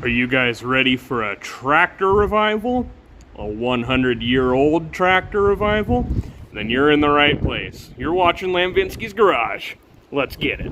Are you guys ready for a tractor revival? A 100-year-old tractor revival? Then you're in the right place. You're watching Lambvinskis Garage. Let's get it.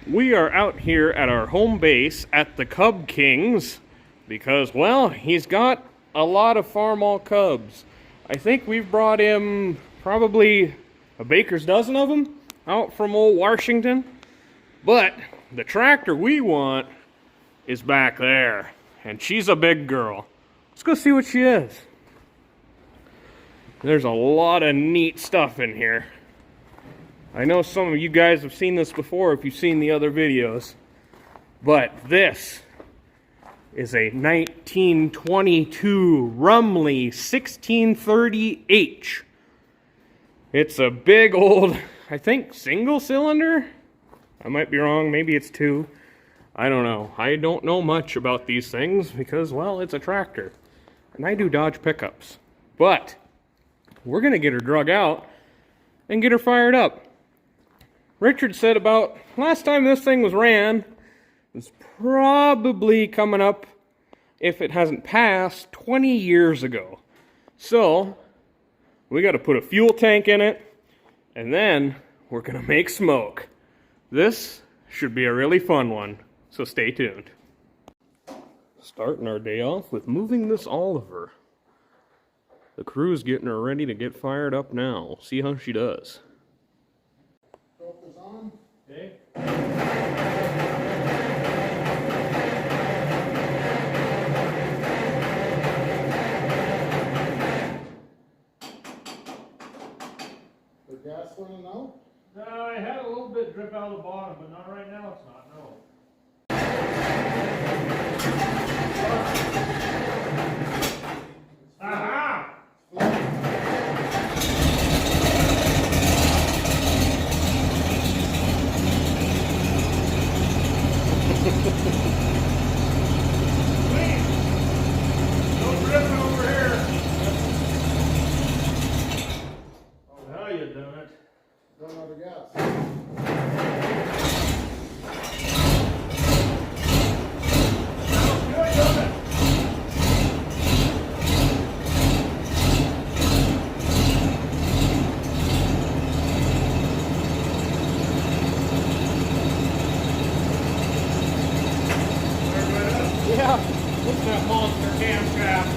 We are out here at our home base at the Cub Kings because, well, he's got a lot of farm-all cubs. I think we've brought him probably a baker's dozen of them out from old Washington. But the tractor we want is back there, and she's a big girl. Let's go see what she is. There's a lot of neat stuff in here. I know some of you guys have seen this before if you've seen the other videos, but this is a 1922 Rumely 1630H. It's a big old, I think, single cylinder? I might be wrong, maybe it's two. I don't know. I don't know much about these things because, well, it's a tractor. And I do Dodge pickups. But we're going to get her drug out and get her fired up. Richard said about last time this thing was ran was probably coming up, if it hasn't passed, 20 years ago. So we got to put a fuel tank in it, and then we're going to make smoke. This should be a really fun one, so stay tuned. Starting our day off with moving this Oliver. The crew's getting her ready to get fired up now. See how she does. Filters on. Okay. The gasoline out? I had a little bit drip out of the bottom, but not right now, it's not, no. Aha! No dripping over here. Oh, now you've done it. Run out of gas. Yeah, look at that monster camshaft.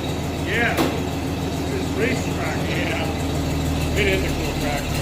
Yeah, this is racetrack. Yeah, it is a cool tractor.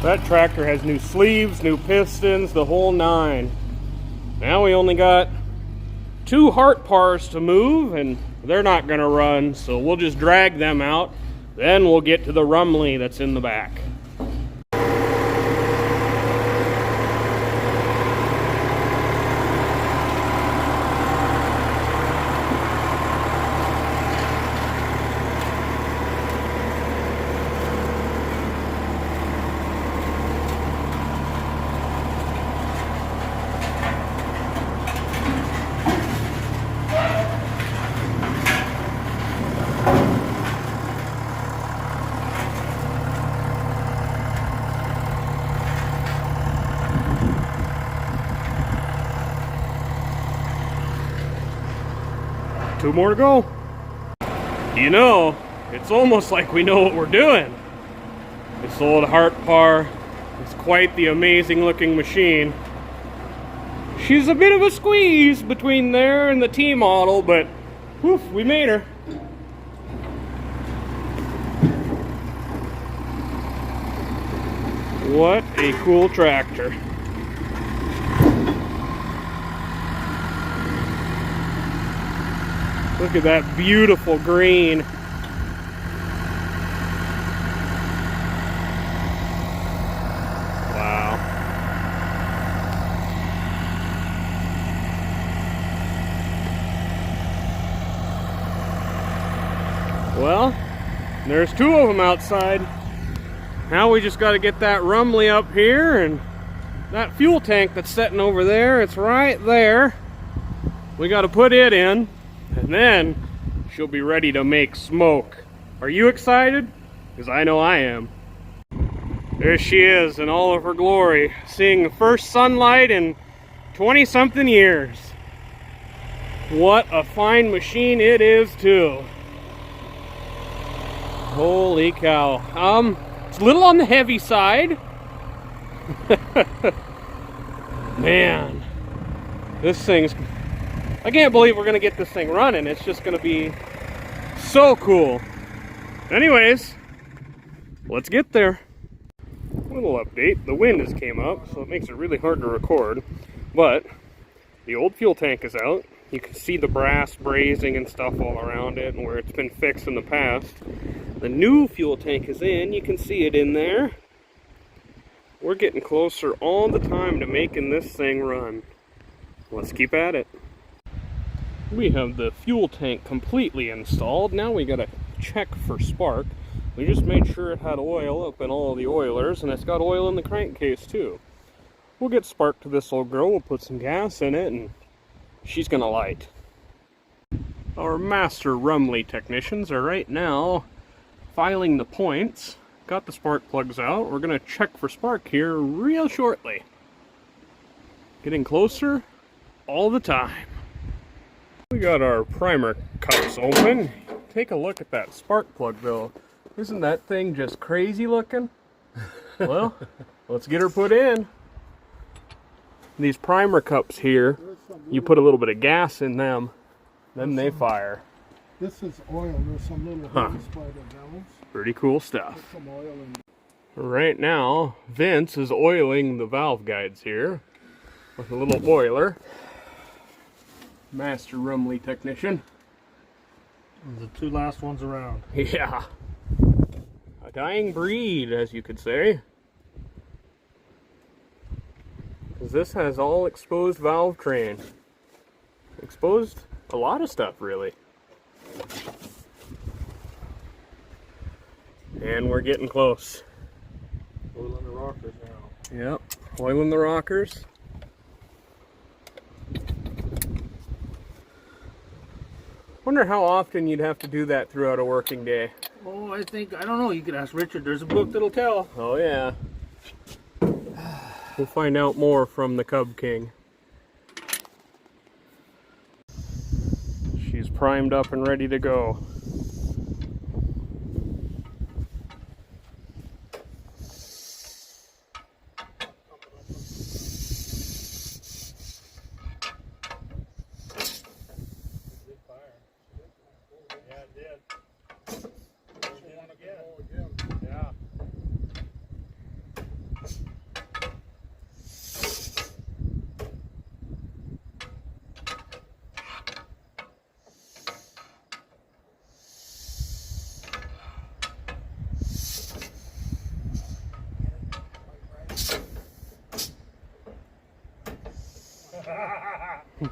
That tractor has new sleeves, new pistons, the whole nine. Now we only got 2 heart pars to move, and they're not going to run, so we'll just drag them out. Then we'll get to the Rumely that's in the back. 2 more to go. You know, it's almost like we know what we're doing. This old Hartpar is quite the amazing looking machine. She's a bit of a squeeze between there and the T model, but whew, we made her. What a cool tractor. Look at that beautiful green. Wow. Well, there's 2 of them outside. Now we just got to get that Rumely up here, and that fuel tank that's sitting over there, it's right there. We got to put it in, and then she'll be ready to make smoke. Are you excited? Because I know I am. There she is in all of her glory, seeing the first sunlight in 20-something years. What a fine machine it is, too. Holy cow. It's a little on the heavy side. Man, this thing's... I can't believe we're going to get this thing running. It's just going to be so cool. Anyways, let's get there. Little update. The wind has came up, so it makes it really hard to record. But the old fuel tank is out. You can see the brass brazing and stuff all around it and where it's been fixed in the past. The new fuel tank is in. You can see it in there. We're getting closer all the time to making this thing run. Let's keep at it. We have the fuel tank completely installed. Now we gotta check for spark. We just made sure it had oil up in all of the oilers, and it's got oil in the crankcase too. We'll get spark to this old girl. We'll put some gas in it, and she's gonna light. Our master Rumely technicians are right now filing the points. Got the spark plugs out. We're gonna check for spark here real shortly. Getting closer all the time. We got our primer cups open. Take a look at that spark plug though. Isn't that thing just crazy looking? Well, let's get her put in. These primer cups here, you put a little bit of gas in them, then they fire. This is oil. There's some little holes by the valves. Pretty cool stuff. Put some oil in. Right now, Vince is oiling the valve guides here with a little oiler. Master Rumely technician. The 2 last ones around. Yeah. A dying breed, as you could say. Because this has all exposed valve train. Exposed a lot of stuff, really. And we're getting close. Oiling the rockers now. Yep, oiling the rockers. Wonder how often you'd have to do that throughout a working day. Oh, I don't know, you could ask Richard. There's a book that'll tell. Oh yeah. We'll find out more from the Cub King. She's primed up and ready to go.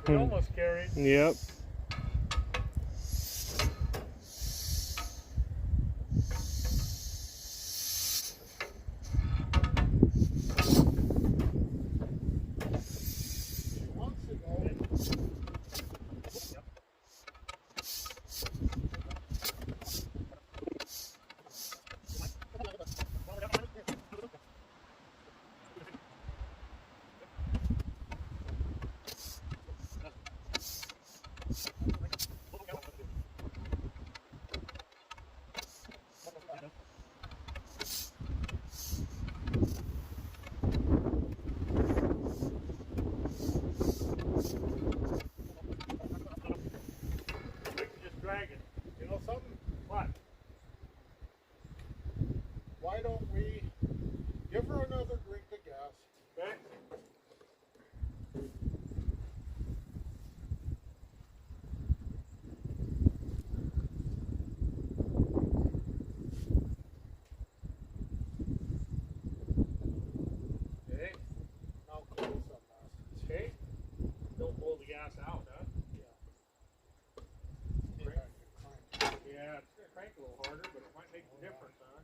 You're almost scary. Yep. for another drink of gas. Okay. Okay. Now close on that. Okay. Don't blow the gas out, huh? Yeah. Yeah, it's gonna crank a little harder, but it might make a difference, huh?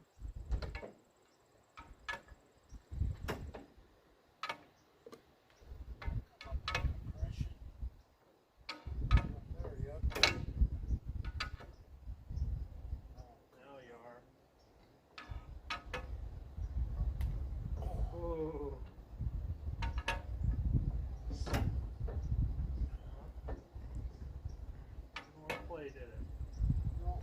There you go. Now you are. Oh. Didn't play, did it? No.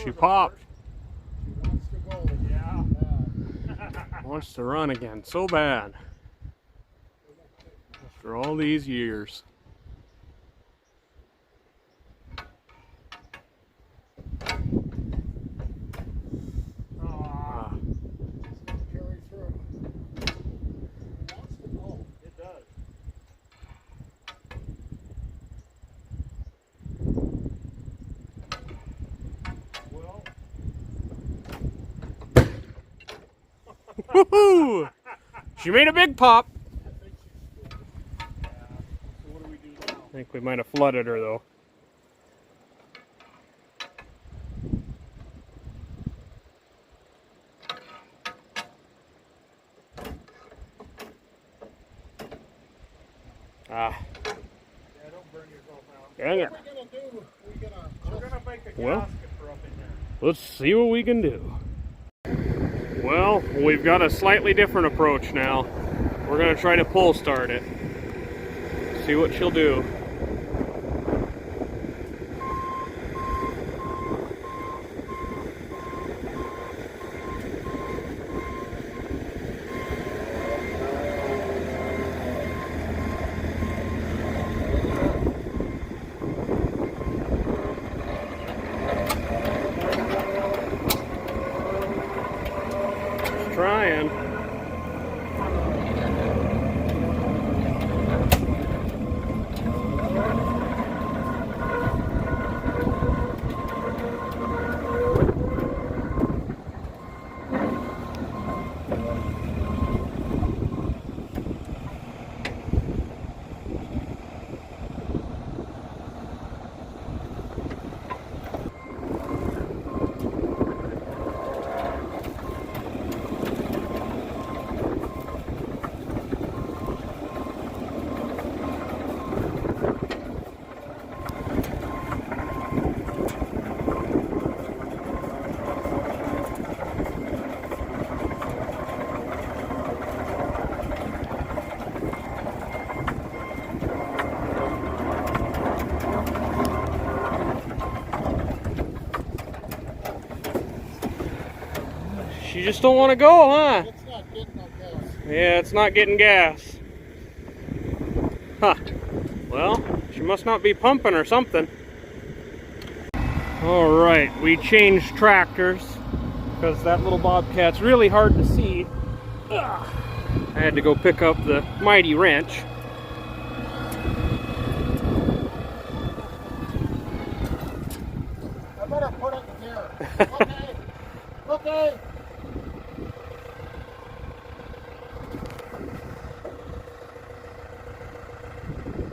She popped. She wants to go. Yeah. Wants to run again so bad. After all these years. Ah, Carry through. She wants to go. it does. Well. Woohoo! She made a big pop. I think she's good. Yeah. So what do we do now? I think we might have flooded her though. Ah. Yeah, don't burn yourself out. Dang it. What are we gonna do? We're gonna make a Well. gasket for up in there. Let's see what we can do. Well, we've got a slightly different approach now. We're gonna try to pull start it. See what she'll do. Trying. She just don't want to go, huh? It's not getting no gas. Yeah, it's not getting gas. Huh. Well, she must not be pumping or something. Alright, we changed tractors because that little Bobcat's really hard to see. Ugh. I had to go pick up the mighty wrench. I better put it in here. Okay. Okay.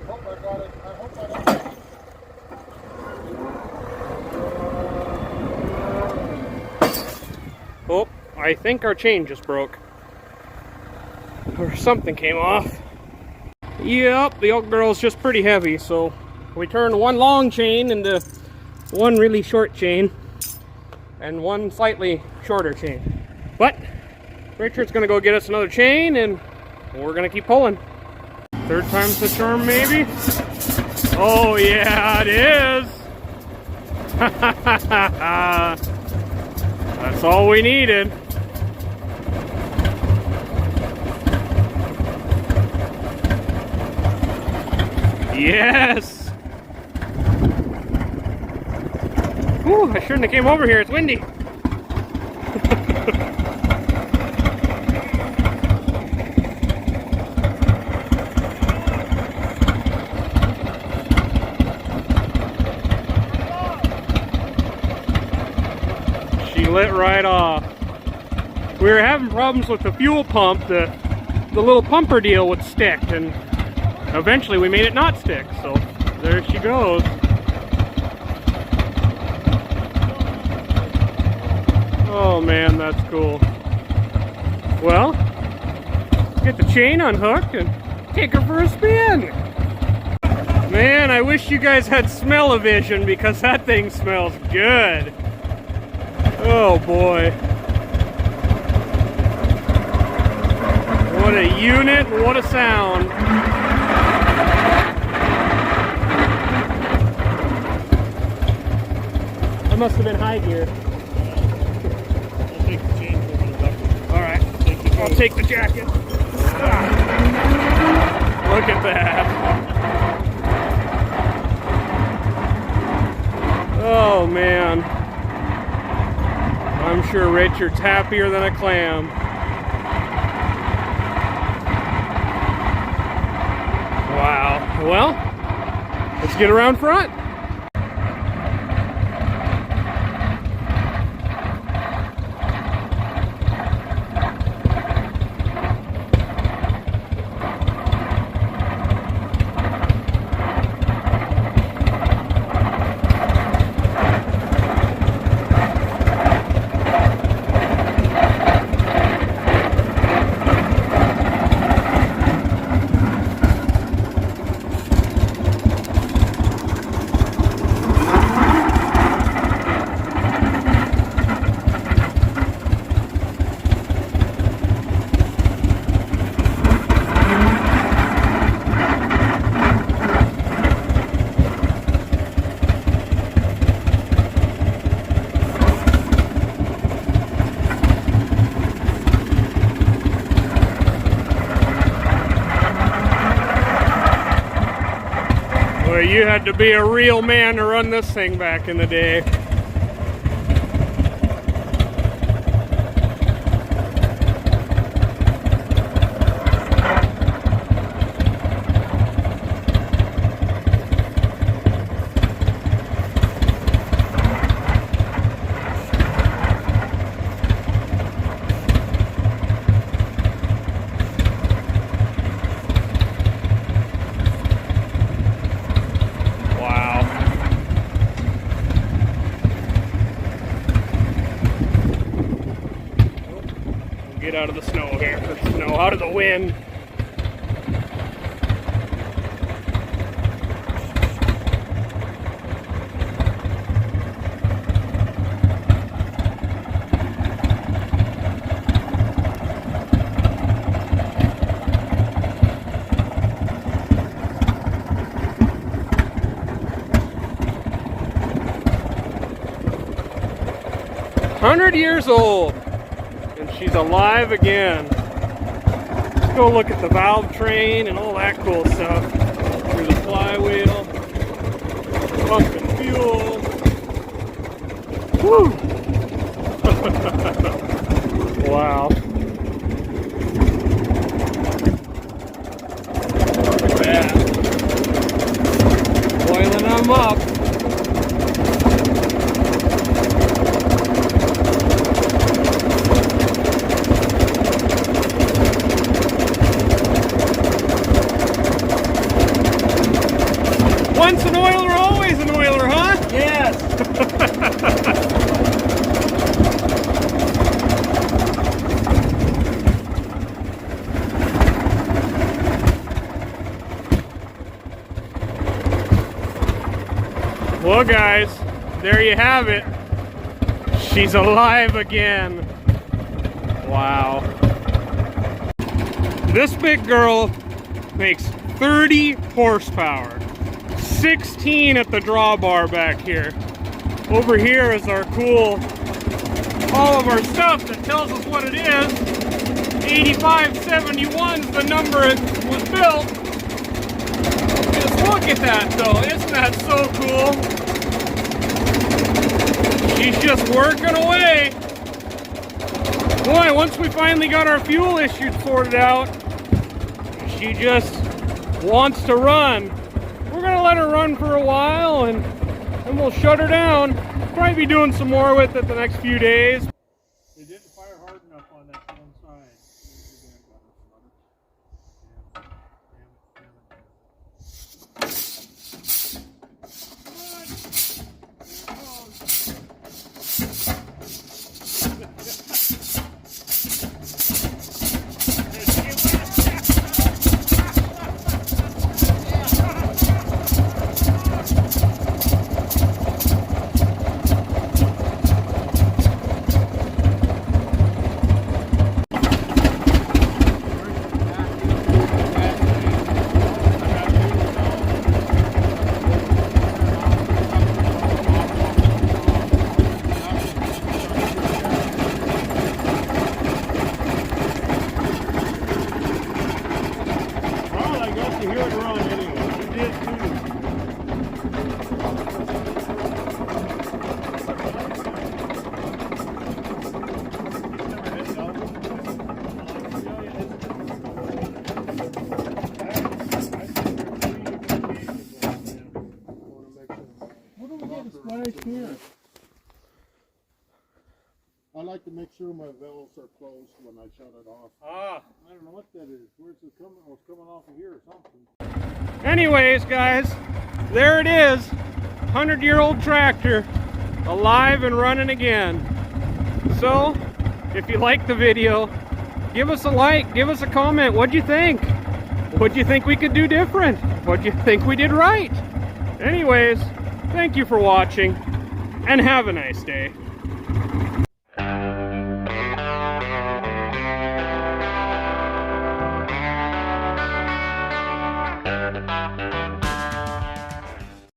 Hope I got it. I hope I don't. Oh, I think our chain just broke. Or something came off. Yep, the old girl's just pretty heavy, so we turned one long chain into one really short chain and one slightly shorter chain. But Richard's gonna go get us another chain and we're gonna keep pulling. Third time's the charm, maybe? Oh yeah, it is! That's all we needed. Yes! Whew, I shouldn't have came over here. It's windy. She lit right off. We were having problems with the fuel pump. The little pumper deal would stick, and eventually we made it not stick. So there she goes. Oh man, that's cool. Well, get the chain unhooked and take her for a spin. Man, I wish you guys had smell-o-vision because that thing smells good. Oh boy. What a unit and what a sound. That must have been high gear. Alright, I'll take the jacket. Ah. Look at that. Oh man. I'm sure Richard's happier than a clam. Wow. Well, let's get around front. You had to be a real man to run this thing back in the day. Get out of the snow here. The snow out of the wind. "100 years old. And she's alive again." Let's go look at the valve train and all that cool stuff. Through the flywheel, pumping fuel. Woo! Wow. Look at that. Boiling them up. Once an oiler, always an oiler, huh? Yes. Well, guys, there you have it. She's alive again. Wow. This big girl makes 30 horsepower. 16 at the drawbar back here. Over here is our cool, all of our stuff that tells us what it is. 8571 is the number it was built. This Look at that though, isn't that so cool? She's just working away. Boy, once we finally got our fuel issue sorted out, she just wants to run. We're gonna let her run for a while and then we'll shut her down. Probably be doing some more with it the next few days. They didn't fire hard enough on that one side. Here. I like to make sure my valves are closed when I shut it off. Ah, I don't know what that is. Where's it coming? Oh, it's coming off of here or something. Anyways, guys, there it is. 100-year-old tractor, alive and running again. So, if you like the video, give us a like, give us a comment. What'd you think? What'd you think we could do different? What'd you think we did right? Anyways, thank you for watching, and have a nice day. Thank you.